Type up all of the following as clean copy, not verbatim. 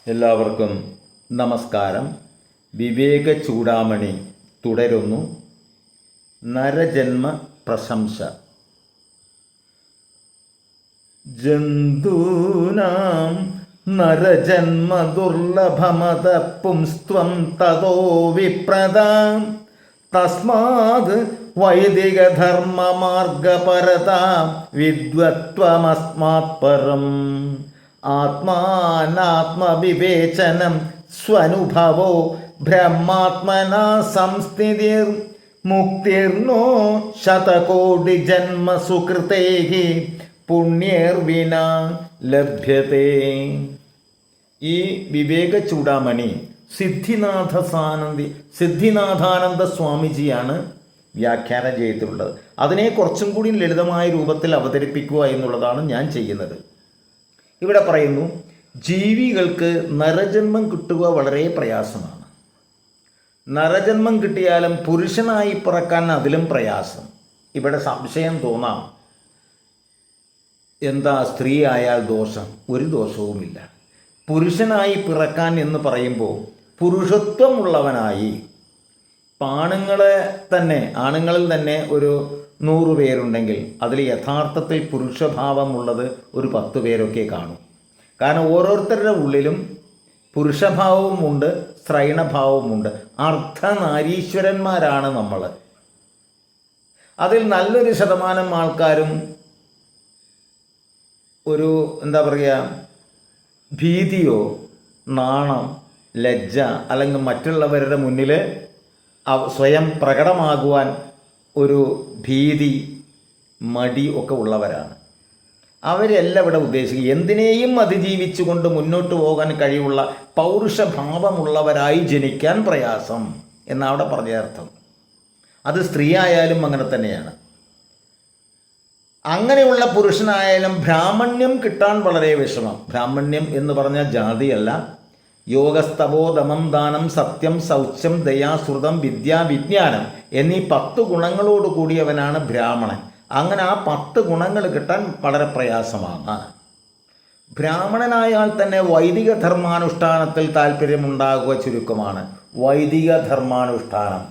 എല്ലാവർക്കും നമസ്കാരം. വിവേക ചൂടാമണി തുടരുന്നു. നരജന്മ പ്രശംസ. ജന്തൂനാം നരജന്മ ദുർലഭമത പുംസ്ത്വം തതോ വിപ്രദാം തസ്മാത് വൈദിക ധർമ്മമാർഗപരത വിദ്വത്വമസ്മാത് പരം. ആത്മാനാത്മവിവേചനം സ്വനുഭവോ ബ്രഹ്മാത്മനാ സംസ്ഥിതിർ മുക്തിർനോ ശതകോടി ജന്മ സുകൃതൈഹി പുണ്യേർവിന ലഭ്യത്തെ. ഈ വിവേക ചൂടാമണി സിദ്ധിനാഥാനന്ദ സ്വാമിജിയാണ് വ്യാഖ്യാനം ചെയ്തിട്ടുള്ളത്. അതിനെ കുറച്ചും കൂടി ലളിതമായ രൂപത്തിൽ അവതരിപ്പിക്കുക എന്നുള്ളതാണ് ഞാൻ ചെയ്യുന്നത്. ഇവിടെ പറയുന്നു, ജീവികൾക്ക് നരജന്മം കിട്ടുക വളരെ പ്രയാസമാണ്. നരജന്മം കിട്ടിയാലും പുരുഷനായി പിറക്കാൻ അതിലും പ്രയാസം. ഇവിടെ സംശയം തോന്നാം, എന്താ സ്ത്രീ ആയാൽ ദോഷം? ഒരു ദോഷവുമില്ല. പുരുഷനായി പിറക്കാൻ എന്ന് പറയുമ്പോൾ പുരുഷത്വമുള്ളവനായി, ആണുങ്ങളിൽ തന്നെ ഒരു 100 പേരുണ്ടെങ്കിൽ അതിൽ യഥാർത്ഥത്തിൽ പുരുഷഭാവമുള്ളത് ഒരു 10 പേരൊക്കെ കാണും. കാരണം ഓരോരുത്തരുടെ ഉള്ളിലും പുരുഷഭാവവുമുണ്ട്, സ്ത്രൈണഭാവവുമുണ്ട്. അർദ്ധനാരീശ്വരന്മാരാണ് നമ്മൾ. അതിൽ നല്ലൊരു ശതമാനം ആൾക്കാരും ഒരു ഭീതിയോ നാണം, ലജ്ജ അല്ലെങ്കിൽ മറ്റുള്ളവരുടെ മുന്നിൽ സ്വയം പ്രകടമാകുവാൻ ഒരു ഭീതി, മടി ഒക്കെ ഉള്ളവരാണ്. അവരെല്ലാം ഇവിടെ ഉദ്ദേശിക്കുക എന്തിനേയും അതിജീവിച്ചുകൊണ്ട് മുന്നോട്ട് പോകാൻ കഴിവുള്ള പൗരുഷഭാവമുള്ളവരായി ജനിക്കാൻ പ്രയാസം എന്നവിടെ പറഞ്ഞ അർത്ഥം. അത് സ്ത്രീ ആയാലും അങ്ങനെ തന്നെയാണ്. അങ്ങനെയുള്ള പുരുഷനായാലും ബ്രാഹ്മണ്യം കിട്ടാൻ വളരെ വിഷമം. ബ്രാഹ്മണ്യം എന്ന് പറഞ്ഞാൽ ജാതിയല്ല. യോഗസ്തവോ ദമം ദാനം സത്യം ശൗച്യം ദയാ ശ്രുതം വിദ്യ വിജ്ഞാനം എന്നീ 10 ഗുണങ്ങളോട് കൂടിയവനാണ് ബ്രാഹ്മണൻ. അങ്ങനെ ആ 10 ഗുണങ്ങൾ കിട്ടാൻ വളരെ പ്രയാസമാണ്. ബ്രാഹ്മണനായാൽ തന്നെ വൈദിക ധർമാനുഷ്ഠാനത്തിൽ താല്പര്യമുണ്ടാകുക ചുരുക്കമാണ്. വൈദിക ധർമാനുഷ്ഠാനം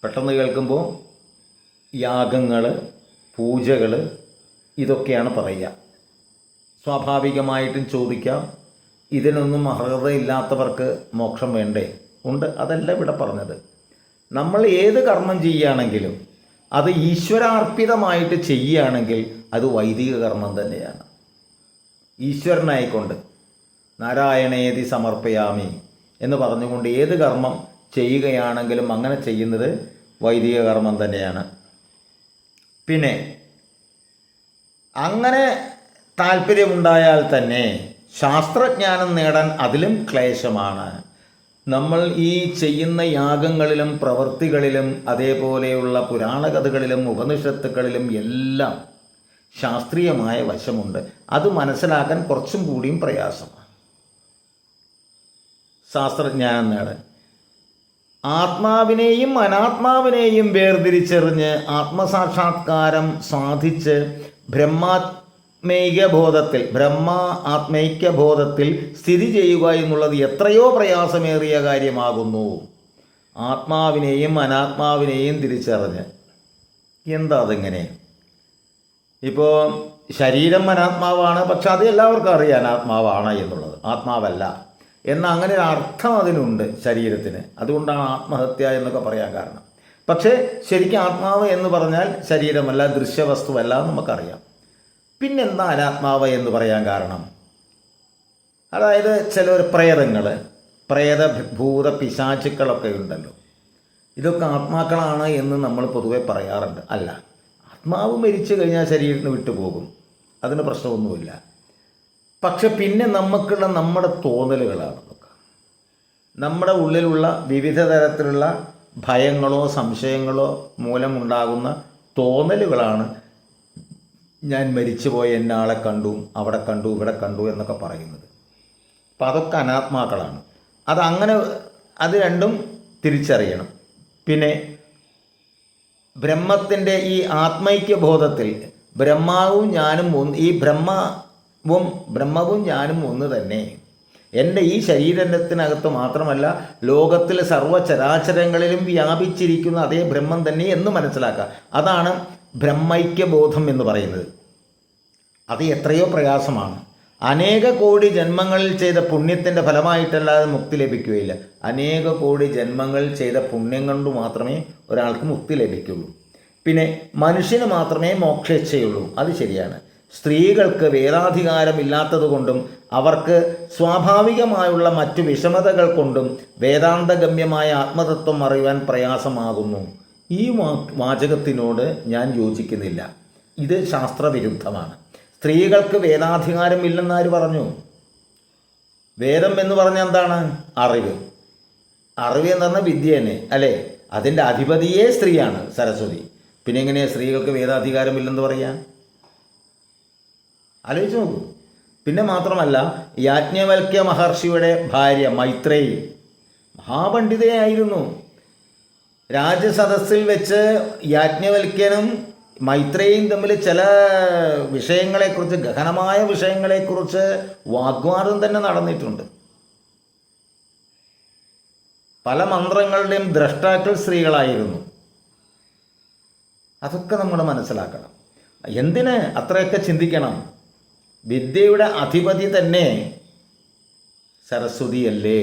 പെട്ടെന്ന് കേൾക്കുമ്പോൾ യാഗങ്ങൾ, പൂജകൾ, ഇതൊക്കെയാണ് പറയുക. സ്വാഭാവികമായിട്ടും ചോദിക്കാം, ഇതിനൊന്നും അർഹതയില്ലാത്തവർക്ക് മോക്ഷം വേണ്ടേ? ഉണ്ട്. അതല്ല ഇവിടെ പറഞ്ഞത്. നമ്മൾ ഏത് കർമ്മം ചെയ്യുകയാണെങ്കിലും അത് ഈശ്വരാർപ്പിതമായിട്ട് ചെയ്യുകയാണെങ്കിൽ അത് വൈദിക കർമ്മം തന്നെയാണ്. ഈശ്വരനായിക്കൊണ്ട് നാരായണേതി സമർപ്പയാമി എന്ന് പറഞ്ഞുകൊണ്ട് ഏത് കർമ്മം ചെയ്യുകയാണെങ്കിലും അങ്ങനെ ചെയ്യുന്നത് വൈദിക കർമ്മം തന്നെയാണ്. പിന്നെ അങ്ങനെ താല്പര്യമുണ്ടായാൽ തന്നെ ശാസ്ത്രജ്ഞാനം നേടാൻ അതിലും ക്ലേശമാണ്. നമ്മൾ ഈ ചെയ്യുന്ന യാഗങ്ങളിലും പ്രവൃത്തികളിലും അതേപോലെയുള്ള പുരാണകഥകളിലും ഉപനിഷത്തുകളിലും എല്ലാം ശാസ്ത്രീയമായ വശമുണ്ട്. അത് മനസ്സിലാക്കാൻ കുറച്ചും കൂടിയും പ്രയാസമാണ്. ശാസ്ത്രജ്ഞാനം നേടാൻ ആത്മാവിനെയും അനാത്മാവിനെയും വേർതിരിച്ചറിഞ്ഞ് ആത്മസാക്ഷാത്കാരം സാധിച്ച് ആത്മൈക്യബോധത്തിൽ സ്ഥിതി ചെയ്യുക എന്നുള്ളത് എത്രയോ പ്രയാസമേറിയ കാര്യമാകുന്നു. ആത്മാവിനെയും അനാത്മാവിനെയും തിരിച്ചറിഞ്ഞ്. എന്താ അതെങ്ങനെ? ഇപ്പോൾ ശരീരം അനാത്മാവാണ്, പക്ഷെ അത് എല്ലാവർക്കും അറിയാം അനാത്മാവാണ് എന്നുള്ളത്. ആത്മാവല്ല എന്ന അങ്ങനെ ഒരു അർത്ഥം അതിനുണ്ട് ശരീരത്തിന്. അതുകൊണ്ടാണ് ആത്മഹത്യ എന്നൊക്കെ പറയാൻ കാരണം. പക്ഷേ ശരിക്കും ആത്മാവ് എന്ന് പറഞ്ഞാൽ ശരീരമല്ല, ദൃശ്യവസ്തുവല്ല നമുക്കറിയാം. പിന്നെന്താ അനാത്മാവ് എന്ന് പറയാൻ കാരണം? അതായത് ചിലർ പ്രേത ഭൂത പിശാചുക്കളൊക്കെ ഉണ്ടല്ലോ, ഇതൊക്കെ ആത്മാക്കളാണ് എന്ന് നമ്മൾ പൊതുവെ പറയാറുണ്ട്. അല്ല, ആത്മാവ് മരിച്ചു കഴിഞ്ഞാൽ ശരീരത്തിന് വിട്ടുപോകും, അതിന് പ്രശ്നമൊന്നുമില്ല. പക്ഷെ പിന്നെ നമുക്കുള്ള നമ്മുടെ തോന്നലുകളാണ്. നമ്മുടെ ഉള്ളിലുള്ള വിവിധ തരത്തിലുള്ള ഭയങ്ങളോ സംശയങ്ങളോ മൂലമുണ്ടാകുന്ന തോന്നലുകളാണ് ഞാൻ മരിച്ചുപോയ എന്നാളെ കണ്ടു, അവിടെ കണ്ടു, ഇവിടെ കണ്ടു എന്നൊക്കെ പറയുന്നത്. അപ്പം അതൊക്കെ അനാത്മാക്കളാണ്. അത് രണ്ടും തിരിച്ചറിയണം. പിന്നെ ബ്രഹ്മത്തിൻ്റെ ഈ ആത്മൈക്യബോധത്തിൽ ബ്രഹ്മാവും ഞാനും ഒന്ന്, ഈ ബ്രഹ്മവും ഞാനും ഒന്ന് തന്നെ എൻ്റെ ഈ ശരീരത്തിനകത്ത് മാത്രമല്ല ലോകത്തിലെ സർവ്വചരാചരങ്ങളിലും വ്യാപിച്ചിരിക്കുന്ന അതേ ബ്രഹ്മം തന്നെ എന്ന് മനസ്സിലാക്കുക. അതാണ് ബ്രഹ്മൈക്യബോധം എന്ന് പറയുന്നത്. അത് എത്രയോ പ്രയാസമാണ്. അനേക കോടി ജന്മങ്ങളിൽ ചെയ്ത പുണ്യത്തിൻ്റെ ഫലമായിട്ടല്ലാതെ മുക്തി ലഭിക്കുകയില്ല. അനേക കോടി ജന്മങ്ങൾ ചെയ്ത പുണ്യം കൊണ്ട് മാത്രമേ ഒരാൾക്ക് മുക്തി ലഭിക്കുള്ളൂ. പിന്നെ മനുഷ്യന് മാത്രമേ മോക്ഷേച്ഛയുള്ളൂ, അത് ശരിയാണ്. സ്ത്രീകൾക്ക് വേദാധികാരമില്ലാത്തത് കൊണ്ടും അവർക്ക് സ്വാഭാവികമായുള്ള മറ്റു വിഷമതകൾ കൊണ്ടും വേദാന്തഗമ്യമായ ആത്മതത്വം അറിയുവാൻ പ്രയാസമാകുന്നു. ഈ വാചകത്തിനോട് ഞാൻ യോജിക്കുന്നില്ല. ഇത് ശാസ്ത്രവിരുദ്ധമാണ്. സ്ത്രീകൾക്ക് വേദാധികാരമില്ലെന്ന് ആര് പറഞ്ഞു? വേദം എന്ന് പറഞ്ഞാൽ എന്താണ്? അറിവ്. അറിവ് എന്ന് പറഞ്ഞാൽ വിദ്യ തന്നെ അല്ലേ? അതിൻ്റെ അധിപതിയേ സ്ത്രീയാണ്, സരസ്വതി. പിന്നെ എങ്ങനെയാണ് സ്ത്രീകൾക്ക് വേദാധികാരമില്ലെന്ന് പറയാൻ? ആലോചിച്ച് നോക്കൂ. പിന്നെ മാത്രമല്ല, യാജ്ഞവൽക്യ മഹർഷിയുടെ ഭാര്യ മൈത്രേയി മഹാപണ്ഡിതയായിരുന്നു. രാജസദസ്സിൽ വെച്ച് യാജ്ഞവൽക്യനും മൈത്രേയും തമ്മിൽ ചില വിഷയങ്ങളെക്കുറിച്ച്, ഗഹനമായ വിഷയങ്ങളെക്കുറിച്ച് വാഗ്വാദം തന്നെ നടന്നിട്ടുണ്ട്. പല മന്ത്രങ്ങളുടെയും ദ്രഷ്ടാക്കൾ സ്ത്രീകളായിരുന്നു. അതൊക്കെ നമ്മൾ മനസ്സിലാക്കണം. എന്തിന് അത്രയൊക്കെ ചിന്തിക്കണം? വിദ്യയുടെ അധിപതി തന്നെ സരസ്വതിയല്ലേ?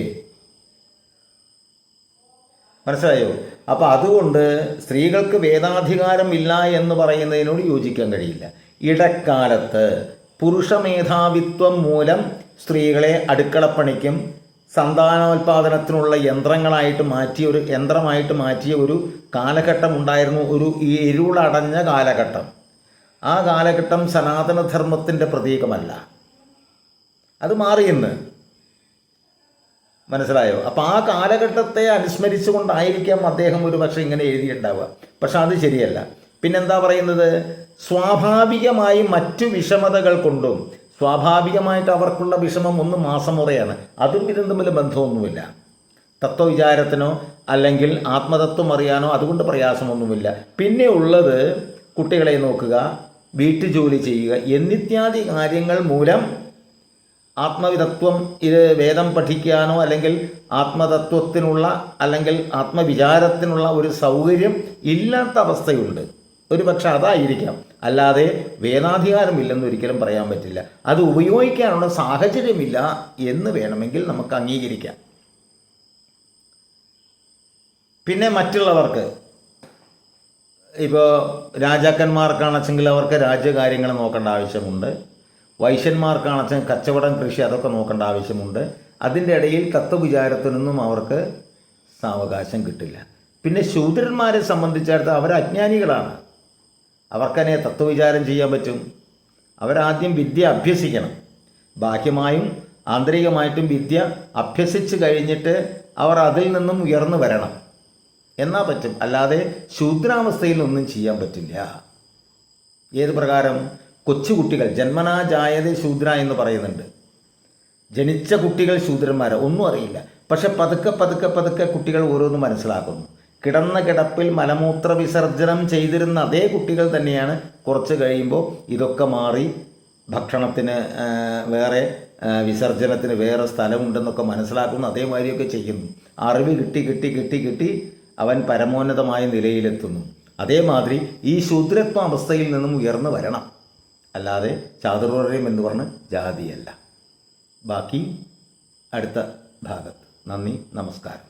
മനസ്സിലായോ? അപ്പോൾ അതുകൊണ്ട് സ്ത്രീകൾക്ക് വേദാധികാരം ഇല്ല എന്ന് പറയുന്നതിനോട് യോജിക്കാൻ കഴിയില്ല. ഇടക്കാലത്ത് പുരുഷമേധാവിത്വം മൂലം സ്ത്രീകളെ അടുക്കളപ്പണിക്കും സന്താനോൽപാദനത്തിനുള്ള യന്ത്രമായിട്ട് മാറ്റിയ ഒരു കാലഘട്ടം ഉണ്ടായിരുന്നു. ഒരു ഇരുളടഞ്ഞ കാലഘട്ടം. ആ കാലഘട്ടം സനാതനധർമ്മത്തിൻ്റെ പ്രതീകമല്ല. അത് മാറിയെന്ന് മനസ്സിലായോ? അപ്പോൾ ആ കാലഘട്ടത്തെ അനുസ്മരിച്ചുകൊണ്ടായിരിക്കാം അദ്ദേഹം ഒരു പക്ഷേ ഇങ്ങനെ എഴുതിയിട്ടുണ്ടാവുക. പക്ഷെ അത് ശരിയല്ല. പിന്നെന്താ പറയുന്നത്? സ്വാഭാവികമായി മറ്റു വിഷമതകൾ കൊണ്ടും, സ്വാഭാവികമായിട്ട് അവർക്കുള്ള വിഷമം ഒന്ന് മാസമുറയാണ്. അതും ഇതും തമ്മിൽ ബന്ധമൊന്നുമില്ല. തത്വവിചാരത്തിനോ അല്ലെങ്കിൽ ആത്മതത്വം അറിയാനോ അതുകൊണ്ട് പ്രയാസമൊന്നുമില്ല. പിന്നെ ഉള്ളത് കുട്ടികളെ നോക്കുക, വീട്ടുജോലി ചെയ്യുക എന്നിത്യാദി കാര്യങ്ങൾ മൂലം ആത്മവിതത്വം, ഇത് വേദം പഠിക്കാനോ അല്ലെങ്കിൽ ആത്മതത്വത്തിനുള്ള അല്ലെങ്കിൽ ആത്മവിചാരത്തിനുള്ള ഒരു സൗകര്യം ഇല്ലാത്ത അവസ്ഥയുണ്ട്. ഒരു പക്ഷെ അതായിരിക്കാം. അല്ലാതെ വേദാധികാരമില്ലെന്ന് ഒരിക്കലും പറയാൻ പറ്റില്ല. അത് ഉപയോഗിക്കാനുള്ള സാഹചര്യമില്ല എന്ന് വേണമെങ്കിൽ നമുക്ക് അംഗീകരിക്കാം. പിന്നെ മറ്റുള്ളവർക്ക്, ഇപ്പോൾ രാജാക്കന്മാർക്കാണെച്ചെങ്കിൽ അവർക്ക് രാജ്യകാര്യങ്ങൾ നോക്കേണ്ട ആവശ്യമുണ്ട്. വൈശ്യന്മാർക്കാണെച്ചാൽ കച്ചവടം, കൃഷി അതൊക്കെ നോക്കേണ്ട ആവശ്യമുണ്ട്. അതിൻ്റെ ഇടയിൽ തത്വവിചാരത്തിനൊന്നും അവർക്ക് സാവകാശം കിട്ടില്ല. പിന്നെ ശൂദ്രന്മാരെ സംബന്ധിച്ചിടത്തോളം അവർ അജ്ഞാനികളാണ്. അവർക്കതിനെ തത്വവിചാരം ചെയ്യാൻ പറ്റും? അവരാദ്യം വിദ്യ അഭ്യസിക്കണം. ബാഹ്യമായും ആന്തരികമായിട്ടും വിദ്യ അഭ്യസിച്ച് കഴിഞ്ഞിട്ട് അവർ അതിൽ നിന്നും ഉയർന്നു വരണം. എന്നാൽ പറ്റും. അല്ലാതെ ശൂദ്രാവസ്ഥയിൽ ഒന്നും ചെയ്യാൻ പറ്റില്ല. ഏത് പ്രകാരം? കൊച്ചുകുട്ടികൾ ജന്മനാ ജായതേ ശൂദ്ര എന്ന് പറയുന്നുണ്ട്. ജനിച്ച കുട്ടികൾ ശൂദ്രന്മാരെ ഒന്നും അറിയില്ല. പക്ഷെ പതുക്കെ കുട്ടികൾ ഓരോന്നും മനസ്സിലാക്കുന്നു. കിടന്ന കിടപ്പിൽ മലമൂത്ര വിസർജനം ചെയ്തിരുന്ന അതേ കുട്ടികൾ തന്നെയാണ് കുറച്ച് കഴിയുമ്പോൾ ഇതൊക്കെ മാറി ഭക്ഷണത്തിന് വേറെ, വിസർജനത്തിന് വേറെ സ്ഥലമുണ്ടെന്നൊക്കെ മനസ്സിലാക്കുന്നു. അതേമാതിരിയൊക്കെ ചെയ്യുന്നു. അറിവ് കിട്ടി അവൻ പരമോന്നതമായ നിലയിലെത്തുന്നു. അതേമാതിരി ഈ ശൂദ്രത്വ അവസ്ഥയിൽ നിന്നും ഉയർന്നു വരണം. അല്ലാതെ ചാതുർവർണ്ണ്യം എന്ന് പറഞ്ഞ് ജാതിയല്ല. ബാക്കി അടുത്ത ഭാഗത്ത്. നന്ദി, നമസ്കാരം.